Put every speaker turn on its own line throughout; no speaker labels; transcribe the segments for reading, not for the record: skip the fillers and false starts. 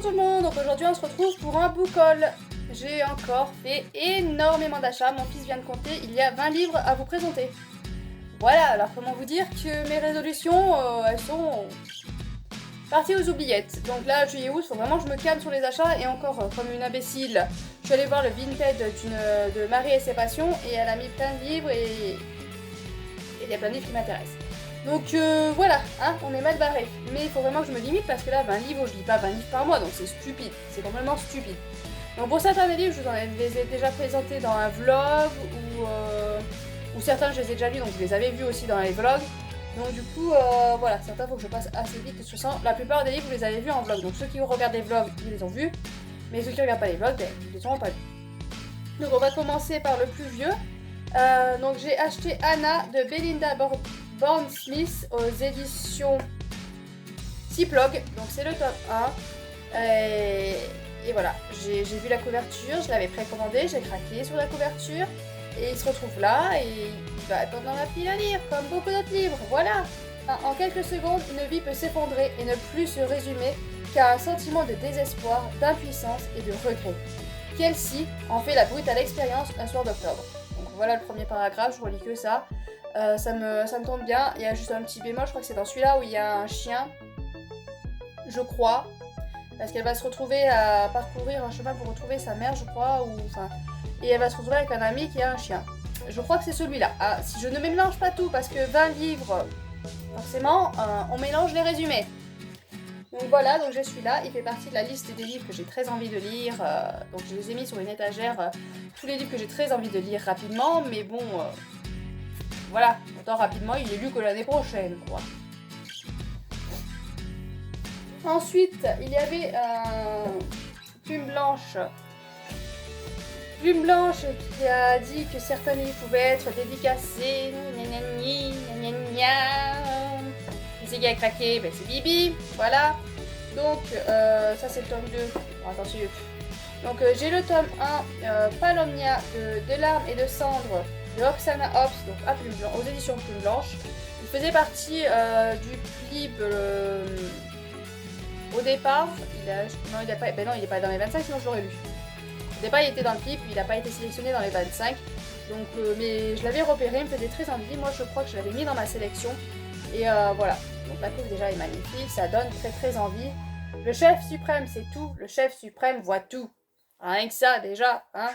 tout le monde, donc aujourd'hui on se retrouve pour un book haul. J'ai encore fait énormément d'achats, mon fils vient de compter, il y a 20 livres à vous présenter. Voilà, alors comment vous dire que mes résolutions, elles sont parties aux oubliettes. Donc là, juillet août, faut vraiment que je me calme sur les achats, et encore, comme une imbécile, je suis allée voir le Vinted de Marie et ses passions, et elle a mis plein de livres, et il y a plein de livres qui m'intéressent. Donc voilà, hein, on est mal barré. Mais il faut vraiment que je me limite parce que là, 20 livres, je lis pas 20 livres par mois, donc c'est stupide. C'est complètement stupide. Donc pour certains des livres, je vous les ai déjà présentés dans un vlog ou certains, je les ai déjà lus, donc je les avais vus aussi dans les vlogs. Donc du coup, voilà, certains, faut que je passe assez vite. De toute façon, la plupart des livres, vous les avez vus en vlog. Donc ceux qui regardent les vlogs, ils les ont vus. Mais ceux qui regardent pas les vlogs, ben, ils les auront pas vus. Donc on va commencer par le plus vieux. Donc j'ai acheté Anna de Belinda Bourne-Smith aux éditions Ziploc, donc c'est le tome 1. Et voilà, j'ai vu la couverture, je l'avais précommandé, j'ai craqué sur la couverture, et il se retrouve là, et il va être dans ma pile à lire, comme beaucoup d'autres livres, voilà. En quelques secondes, une vie peut s'effondrer et ne plus se résumer qu'à un sentiment de désespoir, d'impuissance et de regret. Kelsey en fait la brutale expérience un soir d'octobre. Donc voilà le premier paragraphe, je relis que ça. Ça me tombe bien. Il y a juste un petit bémol, je crois que c'est dans celui-là où il y a un chien, je crois, parce qu'elle va se retrouver à parcourir un chemin pour retrouver sa mère, je crois, et elle va se retrouver avec un ami qui a un chien. Je crois que c'est celui-là. Ah, si je ne mélange pas tout, parce que 20 livres, forcément, on mélange les résumés. Donc voilà, donc je suis là, il fait partie de la liste des livres que j'ai très envie de lire, donc je les ai mis sur une étagère, tous les livres que j'ai très envie de lire rapidement, mais bon, voilà, autant rapidement il est lu que l'année prochaine, quoi. Ensuite, il y avait Plume Blanche. Plume Blanche qui a dit que certains livres pouvaient être dédicacés, c'est qui a craqué, ben c'est Bibi, voilà. Donc ça c'est le tome 2. Oh, attention. Donc j'ai le tome 1, Palomnia de larmes et de cendres de Oksana Hobbs, donc à Plume Blanche, aux éditions Plume Blanche. Il faisait partie du PLIB au départ. Il est pas dans les 25, sinon je l'aurais lu. Au départ il était dans le PLIB, puis il n'a pas été sélectionné dans les 25. Donc mais je l'avais repéré, il me faisait très envie. Moi je crois que je l'avais mis dans ma sélection. Et voilà. Donc la couve déjà est magnifique, ça donne très très envie. Le chef suprême c'est tout, le chef suprême voit tout. Rien que ça déjà, hein.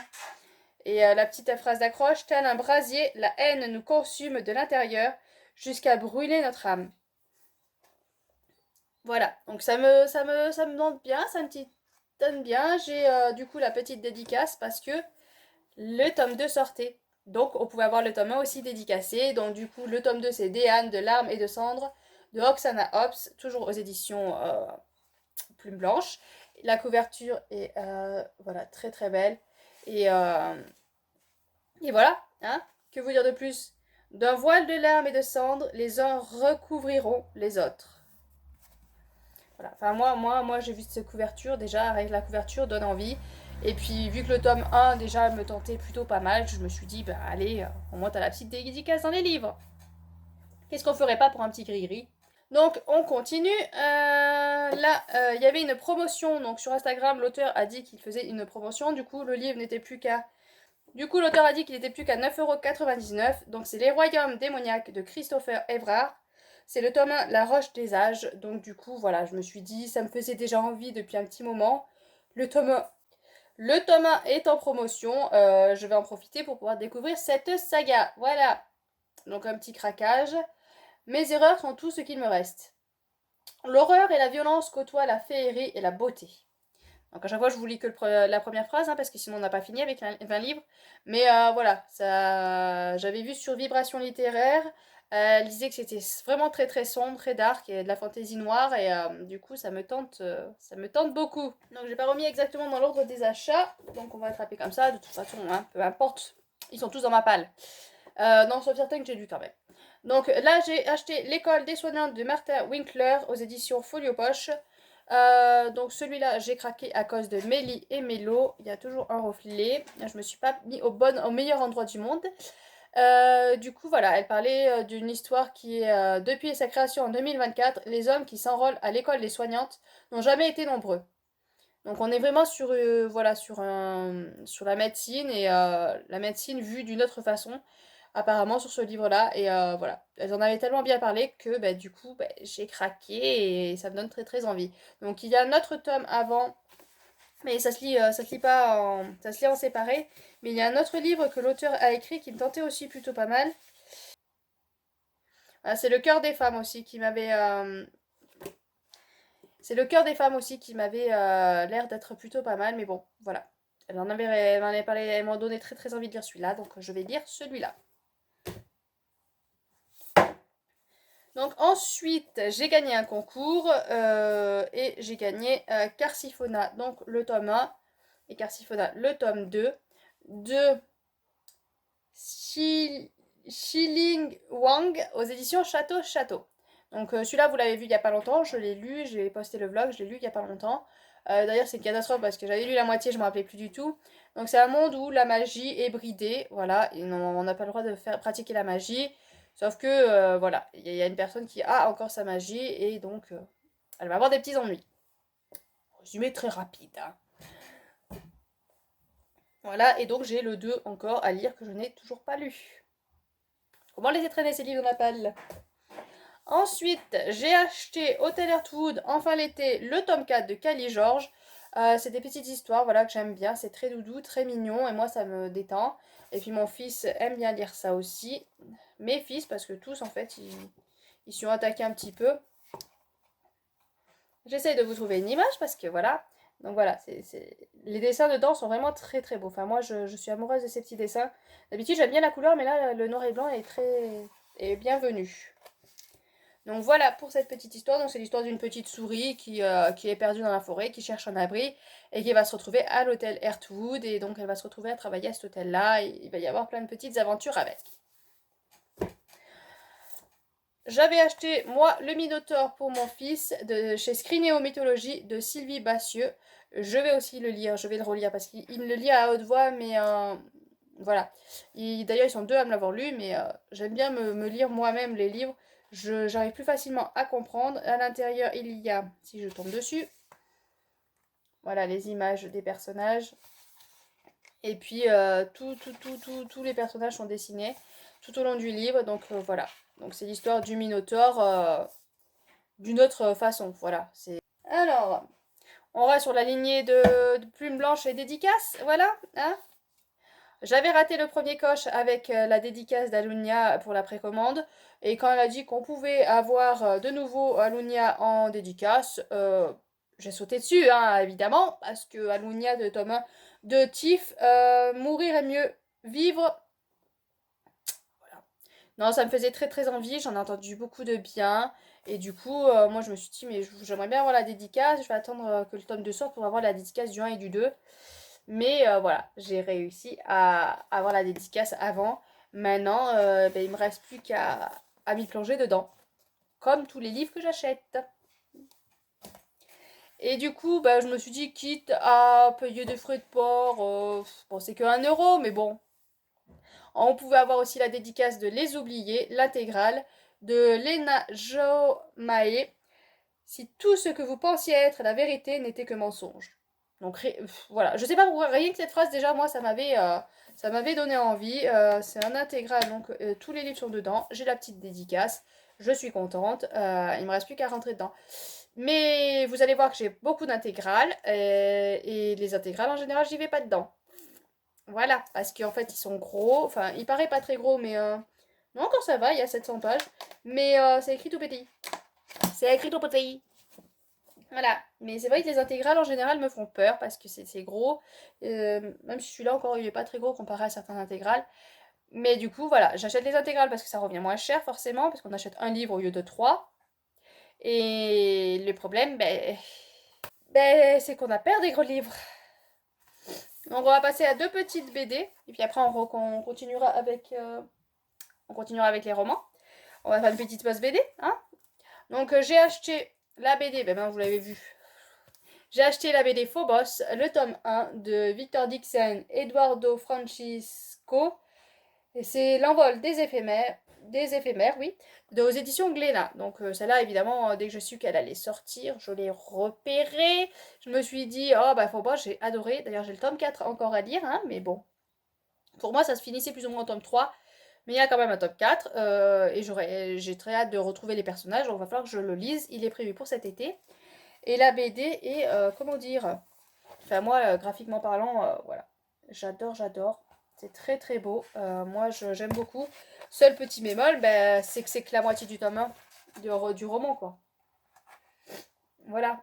Et la petite phrase d'accroche, tel un brasier, la haine nous consume de l'intérieur jusqu'à brûler notre âme. Voilà, donc ça me donne bien, ça me donne bien. J'ai du coup la petite dédicace parce que le tome 2 sortait. Donc on pouvait avoir le tome 1 aussi dédicacé. Donc du coup le tome 2 c'est Déane de larmes et de cendres de Oksana Hobbs, toujours aux éditions Plume Blanche. La couverture est voilà, très très belle. Et voilà, hein, que vous dire de plus? D'un voile de larmes et de cendres, les uns recouvriront les autres. Voilà, enfin moi j'ai vu cette couverture, déjà, avec la couverture donne envie. Et puis vu que le tome 1 déjà me tentait plutôt pas mal, je me suis dit, bah allez, on monte à la petite dédicace dans les livres. Qu'est-ce qu'on ferait pas pour un petit gris-gris? Donc on continue. Là, il y avait une promotion. Donc sur Instagram, l'auteur a dit qu'il faisait une promotion. Du coup, le livre n'était plus qu'à... Du coup, l'auteur a dit qu'il n'était plus qu'à 9,99 €. Donc c'est Les Royaumes démoniaques de Christopher Evrard. C'est le tome 1, La Roche des Âges. Donc du coup, voilà, je me suis dit, ça me faisait déjà envie depuis un petit moment. Le tome 1 est en promotion. Je vais en profiter pour pouvoir découvrir cette saga. Voilà. Donc un petit craquage. Mes erreurs sont tout ce qu'il me reste. L'horreur et la violence côtoient la féerie et la beauté. Donc à chaque fois je vous lis que la première phrase, hein, parce que sinon on n'a pas fini avec 20 livres. Mais voilà, ça, j'avais vu sur Vibration littéraire, elle disait que c'était vraiment très très sombre, très dark, et de la fantaisie noire, et du coup ça me tente beaucoup. Donc j'ai pas remis exactement dans l'ordre des achats, donc on va attraper comme ça, de toute façon, hein, peu importe, ils sont tous dans ma palle. Non, sauf certains que j'ai lu quand même. Donc là, j'ai acheté L'école des soignantes de Martha Winkler aux éditions Folio Poche. Donc celui-là, j'ai craqué à cause de Mélie et Mélo. Il y a toujours un reflet. Je me suis pas mis au meilleur endroit du monde. Du coup, voilà, elle parlait d'une histoire qui est, depuis sa création en 2024, les hommes qui s'enrôlent à l'école des soignantes n'ont jamais été nombreux. Donc on est vraiment sur, voilà, sur la médecine et la médecine vue d'une autre façon, apparemment sur ce livre-là. Et voilà, elles en avaient tellement bien parlé que bah, du coup bah, j'ai craqué et ça me donne très très envie. Donc il y a un autre tome avant, mais ça se lit pas ça se lit en séparé. Mais il y a un autre livre que l'auteur a écrit qui me tentait aussi plutôt pas mal. Ah, c'est Le cœur des femmes aussi qui m'avait c'est Le cœur des femmes aussi qui m'avait l'air d'être plutôt pas mal, mais bon, voilà. Elle m'en avait parlé, elle m'a donné très très envie de lire celui-là, donc je vais lire celui-là. Donc ensuite, j'ai gagné un concours et j'ai gagné Carsifona, donc le tome 1, et Carsifona, le tome 2, de Xiling Wang aux éditions Château Château. Donc celui-là, vous l'avez vu il n'y a pas longtemps, je l'ai lu, j'ai posté le vlog, je l'ai lu il n'y a pas longtemps. D'ailleurs, c'est une catastrophe parce que j'avais lu la moitié, je ne me rappelais plus du tout. Donc c'est un monde où la magie est bridée, voilà, et on n'a pas le droit de faire pratiquer la magie. Sauf que, voilà, il y a une personne qui a encore sa magie et donc elle va avoir des petits ennuis. Résumé très rapide, hein. Voilà, et donc j'ai le 2 encore à lire que je n'ai toujours pas lu. Comment laisser traîner ces livres dans la palle? Ensuite, j'ai acheté Hotel Heartwood, enfin l'été, le tome 4 de Cali George. C'est des petites histoires, voilà, que j'aime bien. C'est très doudou, très mignon, et moi, ça me détend. Et puis mon fils aime bien lire ça aussi. Mes fils, parce que tous, en fait, ils sont attaqués un petit peu. J'essaye de vous trouver une image, parce que voilà. Donc voilà, les dessins dedans sont vraiment très très beaux. Enfin, moi, je suis amoureuse de ces petits dessins. D'habitude, j'aime bien la couleur, mais là, le noir et blanc est bienvenu. Donc voilà pour cette petite histoire. Donc c'est l'histoire d'une petite souris qui est perdue dans la forêt, qui cherche un abri et qui va se retrouver à l'hôtel Heartwood. Et donc elle va se retrouver à travailler à cet hôtel-là. Et il va y avoir plein de petites aventures avec. J'avais acheté, moi, le Minotaure pour mon fils de chez Scrinéo Mythologie de Sylvie Bassieux. Je vais aussi le lire, je vais le relire parce qu'il le lit à haute voix, mais voilà. D'ailleurs, ils sont deux à me l'avoir lu, mais j'aime bien me lire moi-même les livres. J'arrive plus facilement à comprendre. À l'intérieur, il y a, si je tombe dessus, voilà les images des personnages. Et puis, tous les personnages sont dessinés tout au long du livre. Donc, voilà. Donc, c'est l'histoire du Minotaure d'une autre façon. Voilà. Alors, on reste sur la lignée de Plume Blanche et Dédicace. Voilà. Hein. J'avais raté le premier coche avec la dédicace d'Alunia pour la précommande. Et quand elle a dit qu'on pouvait avoir de nouveau Alunia en dédicace, j'ai sauté dessus, hein, évidemment, parce que Alunia de tome 1 de Tiff, mourir est mieux, vivre. Voilà. Non, ça me faisait très très envie, j'en ai entendu beaucoup de bien. Et du coup, moi je me suis dit, mais j'aimerais bien avoir la dédicace, je vais attendre que le tome 2 sorte pour avoir la dédicace du 1 et du 2. Mais voilà, j'ai réussi à avoir la dédicace avant. Maintenant, ben, il me reste plus qu'à m'y plonger dedans. Comme tous les livres que j'achète. Et du coup, ben, je me suis dit, quitte à payer des frais de port, bon, c'est que 1 euro, mais bon. On pouvait avoir aussi la dédicace de Les Oubliés, l'intégrale, de Lena Jomae. Si tout ce que vous pensiez être la vérité n'était que mensonge. Donc voilà, je sais pas pourquoi, rien que cette phrase déjà, moi ça m'avait donné envie. C'est un intégral, donc tous les livres sont dedans. J'ai la petite dédicace, je suis contente. Il me reste plus qu'à rentrer dedans. Mais vous allez voir que j'ai beaucoup d'intégrales et les intégrales en général j'y vais pas dedans. Voilà, parce qu'en fait ils sont gros. Enfin, il paraît pas très gros, mais non encore ça va, il y a 700 pages. Mais c'est écrit tout petit. C'est écrit tout petit. Voilà, mais c'est vrai que les intégrales en général me font peur parce que c'est gros, même si celui-là encore il est pas très gros comparé à certains intégrales. Mais du coup voilà, j'achète les intégrales parce que ça revient moins cher forcément, parce qu'on achète un livre au lieu de trois. Et le problème, c'est qu'on a peur des gros livres. Donc on va passer à deux petites BD, et puis après on continuera avec les romans. On va faire une petite pause BD, hein. Donc j'ai acheté la BD, ben vous l'avez vu. J'ai acheté la BD Phobos, le tome 1 de Victor Dixon, Eduardo Francisco. Et c'est l'envol des éphémères. des éphémères, oui, aux éditions Glénat. Donc celle-là, évidemment, dès que je su qu'elle allait sortir, je l'ai repérée. Je me suis dit, oh bah faut pas, j'ai adoré. D'ailleurs, j'ai le tome 4 encore à lire, hein, mais bon. Pour moi, ça se finissait plus ou moins au tome 3. Mais il y a quand même un tome 4. Et j'ai très hâte de retrouver les personnages. Donc il va falloir que je le lise. Il est prévu pour cet été. Et la BD est, comment dire... Enfin, moi, graphiquement parlant, voilà. J'adore, j'adore. C'est très très beau. Moi, j'aime beaucoup. Seul petit bémol, ben, c'est que la moitié du tome 1 du roman, quoi. Voilà.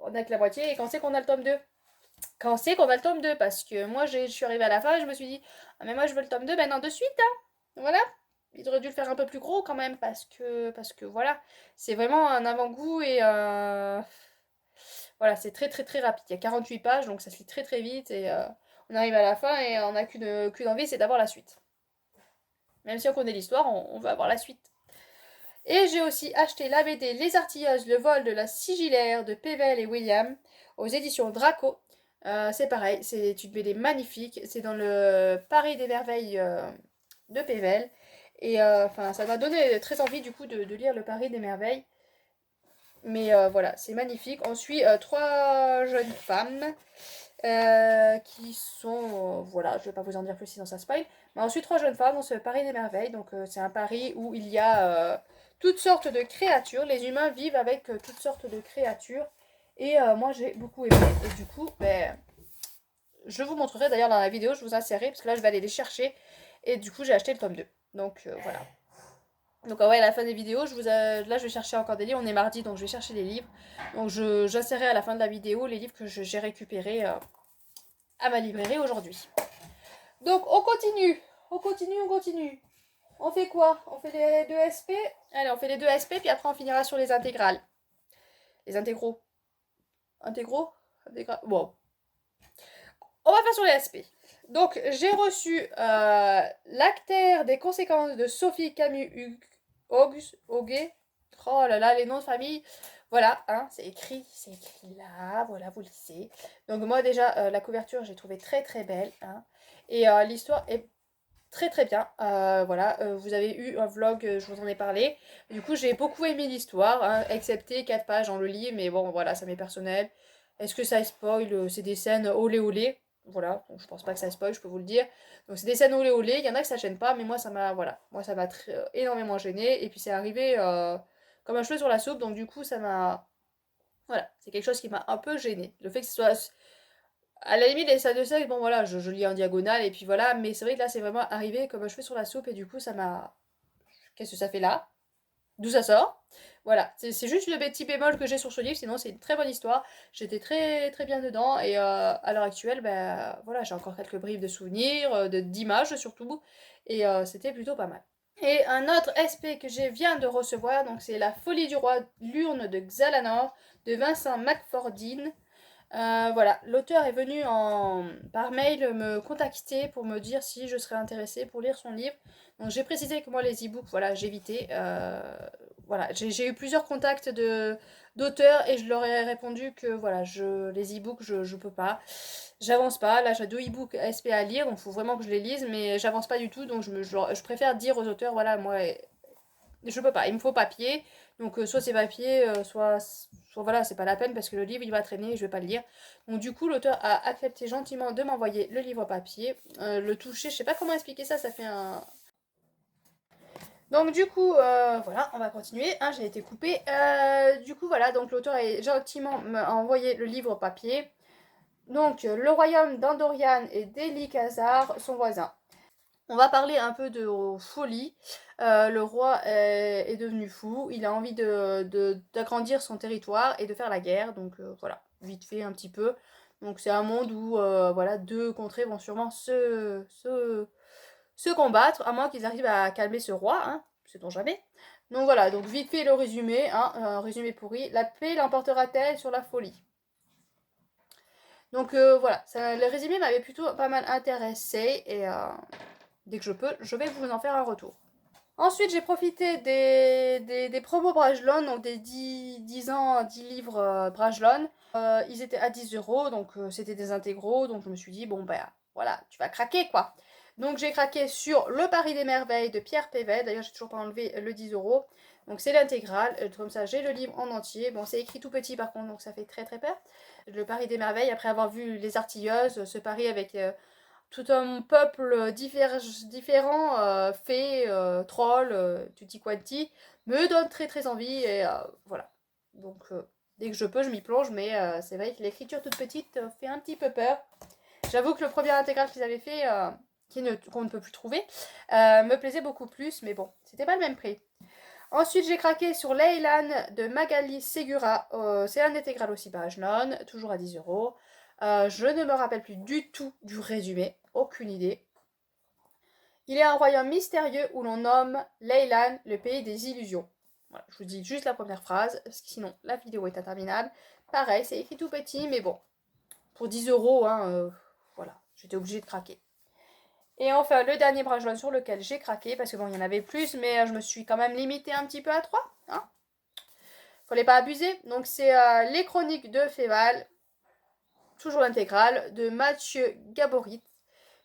On a que la moitié. Et quand c'est qu'on a le tome 2? Quand c'est qu'on a le tome 2? Parce que moi, je suis arrivée à la fin et je me suis dit, ah, mais moi, je veux le tome 2 maintenant de suite, hein. Voilà. Il aurait dû le faire un peu plus gros quand même. Parce que voilà. C'est vraiment un avant-goût et voilà, c'est très très très rapide. Il y a 48 pages, donc ça se lit très très vite et on arrive à la fin et on n'a qu'une envie, c'est d'avoir la suite. Même si on connaît l'histoire, on veut avoir la suite. Et j'ai aussi acheté la BD Les Artilleuses, le vol de la sigillaire de Pével et William aux éditions Draco. C'est pareil, c'est une BD magnifique. C'est dans le Paris des merveilles de Pével. Et enfin, ça m'a donné très envie du coup de lire le Paris des merveilles. Mais voilà, c'est magnifique. On suit 3 jeunes femmes qui sont... voilà, je ne vais pas vous en dire plus sinon ça spoil. Mais on suit 3 jeunes femmes dans ce Paris des merveilles. Donc c'est un Paris où il y a toutes sortes de créatures. Les humains vivent avec toutes sortes de créatures. Et moi j'ai beaucoup aimé. Et du coup, ben, je vous montrerai d'ailleurs dans la vidéo, je vous insérerai. Parce que là je vais aller les chercher. Et du coup j'ai acheté le tome 2. Donc voilà. Donc ouais, à la fin des vidéos, là je vais chercher encore des livres, on est mardi donc je vais chercher les livres. Donc j'insérerai à la fin de la vidéo les livres que j'ai récupérés à ma librairie aujourd'hui. Donc on continue, on continue, on continue. On fait quoi? On fait les 2 SP? Allez, on fait les 2 SP puis après on finira sur les intégrales. Les intégraux. Intégraux? Bon. On va faire sur les SP. Donc j'ai reçu l'actaire des conséquences de Sophie Camus Hoguet. Oh là là, les noms de famille. Voilà, hein, c'est écrit là, voilà, vous le lisez. Donc moi déjà, la couverture, j'ai trouvé très très belle. Hein, et l'histoire est très très bien. Voilà, vous avez eu un vlog, je vous en ai parlé. Du coup, j'ai beaucoup aimé l'histoire, hein, excepté 4 pages dans le livre, mais bon, voilà, ça m'est personnel. Est-ce que ça spoil? C'est des scènes olé olé. Voilà, donc je pense pas que ça spoil, je peux vous le dire. Donc c'est des scènes olé olé, il y en a que ça gêne pas, mais moi ça m'a voilà, moi ça m'a énormément gêné et puis c'est arrivé comme un cheveu sur la soupe, donc du coup ça m'a voilà, c'est quelque chose qui m'a un peu gêné. Le fait que ce soit à la limite les scènes de sexe, bon voilà, je lis en diagonale et puis voilà, mais c'est vrai que là c'est vraiment arrivé comme un cheveu sur la soupe et du coup ça m'a qu'est-ce que ça fait là? D'où ça sort. Voilà, c'est juste le petit bémol que j'ai sur ce livre, sinon c'est une très bonne histoire. J'étais très très bien dedans et à l'heure actuelle, ben voilà, j'ai encore quelques bribes de souvenirs, d'images surtout, et c'était plutôt pas mal. Et un autre SP que je viens de recevoir, donc c'est La Folie du Roi, l'urne de Xalanor, de Vincent McFordine. Voilà, l'auteur est venu par mail me contacter pour me dire si je serais intéressée pour lire son livre. Donc j'ai précisé que moi les e-books, voilà, j'évitais. Voilà, j'ai eu plusieurs contacts d'auteurs et je leur ai répondu que voilà, les e-books, je peux pas. J'avance pas. Là, j'ai 2 e-books SP à lire, donc il faut vraiment que je les lise, mais j'avance pas du tout. Donc je préfère dire aux auteurs, voilà, moi, je peux pas. Il me faut papier. Donc soit c'est papier, soit voilà, c'est pas la peine parce que le livre il va traîner et je vais pas le lire. Donc du coup, l'auteur a accepté gentiment de m'envoyer le livre papier. Le toucher, je sais pas comment expliquer ça, ça fait un. Donc du coup, voilà, on va continuer, hein, j'ai été coupée. Du coup, voilà, donc l'auteur a gentiment envoyé le livre papier. Donc, le royaume d'Andorian et d'Elikazar, son voisin. On va parler un peu de folie. Le roi est devenu fou. Il a envie d'agrandir son territoire et de faire la guerre. Donc voilà, vite fait un petit peu. Donc c'est un monde où voilà, 2 contrées vont sûrement se combattre, à moins qu'ils arrivent à calmer ce roi, hein, sait-on jamais. Donc voilà, donc vite fait le résumé, hein, un résumé pourri. La paix l'emportera-t-elle sur la folie? Donc voilà, le résumé m'avait plutôt pas mal intéressé et dès que je peux, je vais vous en faire un retour. Ensuite, j'ai profité des promos Brajlon, donc des 10 ans, 10 livres Brajlon. Ils étaient à 10 euros, donc c'était des intégraux, donc je me suis dit, bon ben voilà, tu vas craquer quoi. Donc j'ai craqué sur Le Paris des Merveilles de Pierre Pévet. D'ailleurs j'ai toujours pas enlevé le 10 €. Donc c'est l'intégrale. Comme ça j'ai le livre en entier. Bon c'est écrit tout petit par contre donc ça fait très très peur. Le Paris des Merveilles après avoir vu Les Artilleuses, ce Paris avec tout un peuple différent, fées, trolls, tutti quanti, me donne très très envie et voilà. Donc dès que je peux je m'y plonge mais c'est vrai que l'écriture toute petite fait un petit peu peur. J'avoue que le premier intégral qu'ils avaient fait, qu'on ne peut plus trouver, me plaisait beaucoup plus, mais bon, c'était pas le même prix. Ensuite, j'ai craqué sur Leylan de Magali Segura. C'est un intégral aussi page non, toujours à 10 €. Je ne me rappelle plus du tout du résumé, aucune idée. Il est un royaume mystérieux où l'on nomme Leylan le pays des illusions. Voilà, je vous dis juste la première phrase, parce que sinon la vidéo est interminable. Pareil, c'est écrit tout petit, mais bon, pour 10 €, hein, voilà, j'étais obligée de craquer. Et enfin, le dernier bras jaune sur lequel j'ai craqué, parce que bon, il y en avait plus, mais je me suis quand même limitée un petit peu à 3. Hein. Fallait pas abuser. Donc c'est Les Chroniques de Féval, toujours l'intégrale, de Mathieu Gaborit.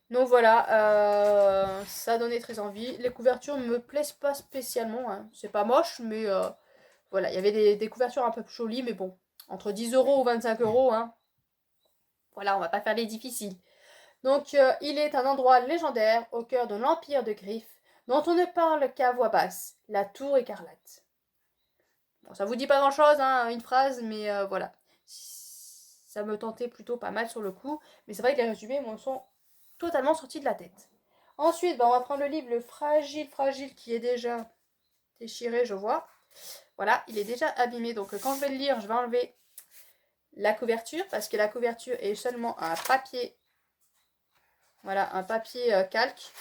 Donc voilà, ça donnait très envie. Les couvertures me plaisent pas spécialement, hein. C'est pas moche, mais voilà, il y avait des couvertures un peu plus jolies, mais bon, entre 10 € ou 25 €, hein. Voilà, on va pas faire les difficiles. Donc, il est un endroit légendaire au cœur de l'Empire de Griffes, dont on ne parle qu'à voix basse, la Tour Écarlate. Bon, ça vous dit pas grand-chose, hein, une phrase, mais voilà. Ça me tentait plutôt pas mal sur le coup, mais c'est vrai que les résumés m'en sont totalement sortis de la tête. Ensuite, on va prendre le livre Le Fragile Fragile qui est déjà déchiré, je vois. Voilà, il est déjà abîmé, donc quand je vais le lire, je vais enlever la couverture, parce que la couverture est seulement un papier. Voilà, un papier calque.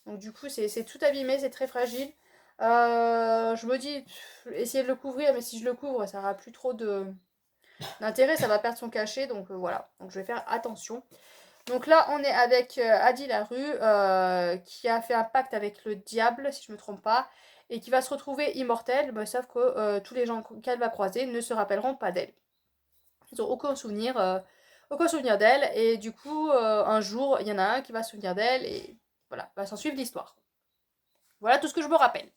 Donc du coup, c'est tout abîmé, c'est très fragile. Je me dis, essayer de le couvrir, mais si je le couvre, ça n'aura plus trop d'intérêt, ça va perdre son cachet. Donc voilà, donc je vais faire attention. Donc là, on est avec Adi Larue, qui a fait un pacte avec le diable, si je ne me trompe pas, et qui va se retrouver immortelle, sauf que tous les gens qu'elle va croiser ne se rappelleront pas d'elle. Ils n'ont aucun souvenir d'elle, et du coup, un jour, il y en a un qui va se souvenir d'elle, et voilà, va s'en suivre l'histoire. Voilà tout ce que je me rappelle.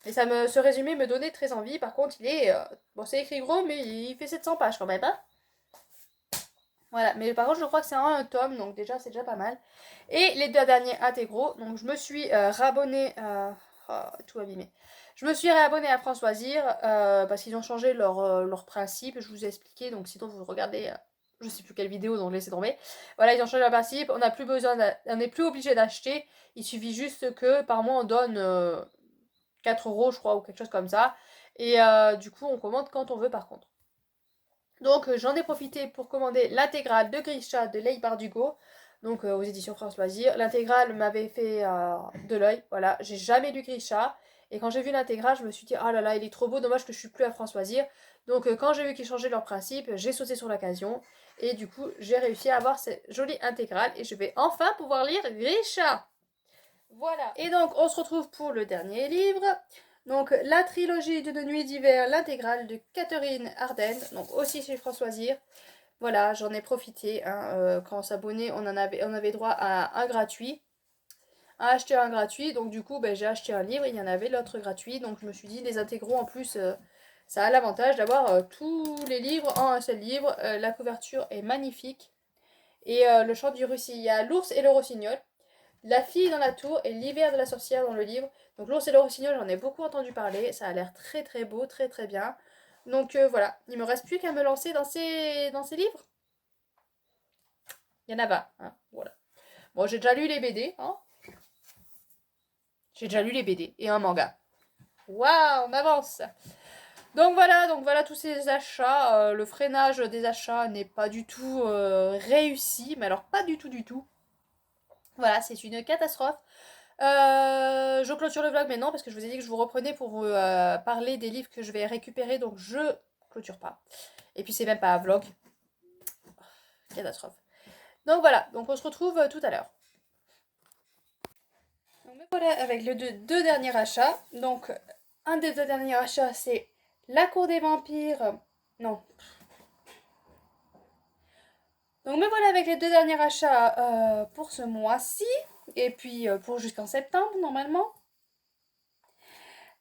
Et ce résumé me donnait très envie, par contre, il est... bon, c'est écrit gros, mais il fait 700 pages quand même, hein. Voilà, mais par contre, je crois que c'est un tome, donc déjà, c'est déjà pas mal. Et les deux derniers intégraux, donc je me suis rabonnée... oh, tout abîmé. Je me suis réabonnée à France Loisirs, parce qu'ils ont changé leur principe, je vous ai expliqué, donc sinon vous regardez... je sais plus quelle vidéo, donc laissez tomber. Voilà, ils ont changé leur principe, on n'a plus besoin, on n'est plus obligé d'acheter. Il suffit juste que par mois on donne 4 € je crois, ou quelque chose comme ça. Et du coup on commande quand on veut par contre. Donc j'en ai profité pour commander l'intégrale de Grisha de Leigh Bardugo, donc aux éditions France Loisirs. L'intégrale m'avait fait de l'œil, voilà, j'ai jamais lu Grisha. Et quand j'ai vu l'intégrale, je me suis dit, oh là là, il est trop beau, dommage que je suis plus à France Loisirs. Donc quand j'ai vu qu'ils changeaient leur principe, j'ai sauté sur l'occasion. Et du coup, j'ai réussi à avoir cette jolie intégrale. Et je vais enfin pouvoir lire Grisha. Voilà. Et donc, on se retrouve pour le dernier livre. Donc, la trilogie d'une nuit d'hiver, l'intégrale de Catherine Arden. Donc, aussi chez France Loisirs. Voilà, j'en ai profité. Hein, quand on s'abonnait, on avait droit à un gratuit. À acheter un gratuit. Donc, du coup, j'ai acheté un livre. Il y en avait l'autre gratuit. Donc, je me suis dit, les intégraux en plus, ça a l'avantage d'avoir tous les livres en un seul livre. La couverture est magnifique. Et le chant du Russie, il y a l'ours et le rossignol. La fille dans la tour et l'hiver de la sorcière dans le livre. Donc l'ours et le rossignol, j'en ai beaucoup entendu parler. Ça a l'air très très beau, très très bien. Donc voilà, il me reste plus qu'à me lancer dans ces livres. Il y en a pas, hein, voilà. Bon, j'ai déjà lu les BD, hein. J'ai déjà lu les BD et un manga. Waouh, on avance. Donc voilà tous ces achats. Le freinage des achats n'est pas du tout réussi, mais alors pas du tout du tout. Voilà, c'est une catastrophe. Je clôture le vlog maintenant parce que je vous ai dit que je vous reprenais pour vous parler des livres que je vais récupérer, donc je clôture pas. Et puis c'est même pas un vlog. Catastrophe. Donc voilà, donc on se retrouve tout à l'heure. Donc me voilà avec les deux derniers achats. Donc un des deux derniers achats c'est La Cour des Vampires. Non. Donc me voilà avec les 2 derniers achats pour ce mois-ci, et puis pour jusqu'en septembre normalement.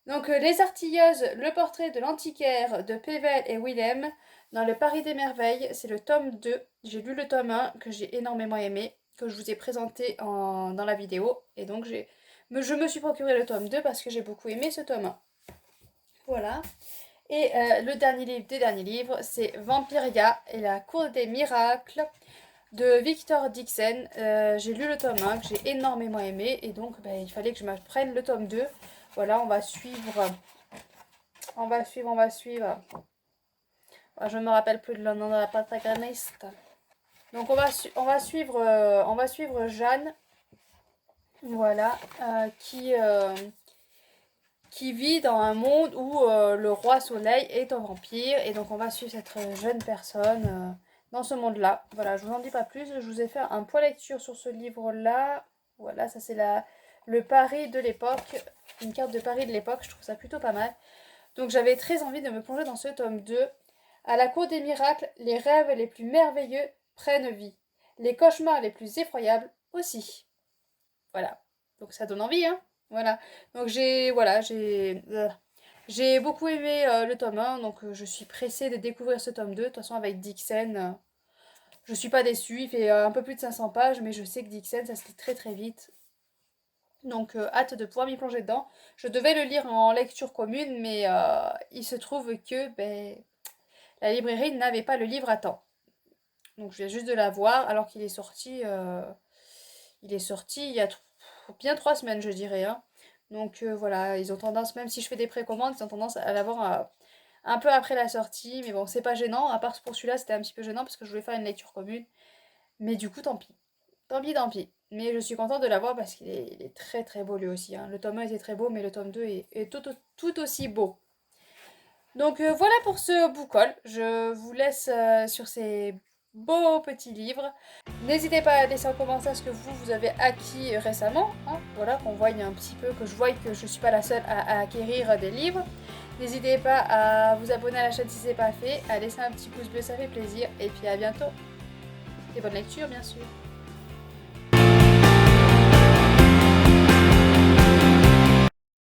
Donc Les Artilleuses, le portrait de l'antiquaire de Pével et Willem dans le Paris des Merveilles, c'est le tome 2. J'ai lu le tome 1 que j'ai énormément aimé, que je vous ai présenté dans la vidéo, et donc je me suis procuré le tome 2 parce que j'ai beaucoup aimé ce tome 1. Voilà. Et le dernier livre des derniers livres, c'est Vampiria et la cour des miracles de Victor Dixon. J'ai lu le tome 1 que j'ai énormément aimé, et donc il fallait que je m'apprenne le tome 2. Voilà, on va suivre. Je ne me rappelle plus le nom de la protagoniste. Donc on va suivre Jeanne, voilà, qui vit dans un monde où le roi Soleil est un vampire, et donc on va suivre cette jeune personne dans ce monde-là. Voilà, je vous en dis pas plus, je vous ai fait un point lecture sur ce livre-là. Voilà, ça c'est le Paris de l'époque, une carte de Paris de l'époque, je trouve ça plutôt pas mal. Donc j'avais très envie de me plonger dans ce tome 2. À la cour des miracles, les rêves les plus merveilleux prennent vie. Les cauchemars les plus effroyables aussi. Voilà. Donc ça donne envie, hein. Voilà. Donc j'ai beaucoup aimé le tome 1, donc je suis pressée de découvrir ce tome 2. De toute façon, avec Dixon, je suis pas déçue. Il fait un peu plus de 500 pages, mais je sais que Dixon, ça se lit très très vite. Donc hâte de pouvoir m'y plonger dedans. Je devais le lire en lecture commune, mais il se trouve que la librairie n'avait pas le livre à temps. Donc je viens juste de l'avoir alors qu'il est sorti. Il est sorti il y a bien 3 semaines, je dirais, hein. Donc voilà, ils ont tendance, même si je fais des précommandes, ils ont tendance à l'avoir un peu après la sortie. Mais bon, c'est pas gênant. À part pour celui-là, c'était un petit peu gênant parce que je voulais faire une lecture commune. Mais du coup, tant pis. Tant pis, tant pis. Mais je suis contente de l'avoir parce qu'il est très très beau lui aussi, hein. Le tome 1 était très beau, mais le tome 2 est tout aussi beau. Donc voilà pour ce book haul. Je vous laisse sur ces beaux petits livres. N'hésitez pas à laisser en commentaire ce que vous avez acquis récemment, hein. Voilà, qu'on voie un petit peu, que je voie que je ne suis pas la seule à acquérir des livres. N'hésitez pas à vous abonner à la chaîne si ce n'est pas fait, à laisser un petit pouce bleu, ça fait plaisir. Et puis à bientôt. Et bonne lecture, bien sûr.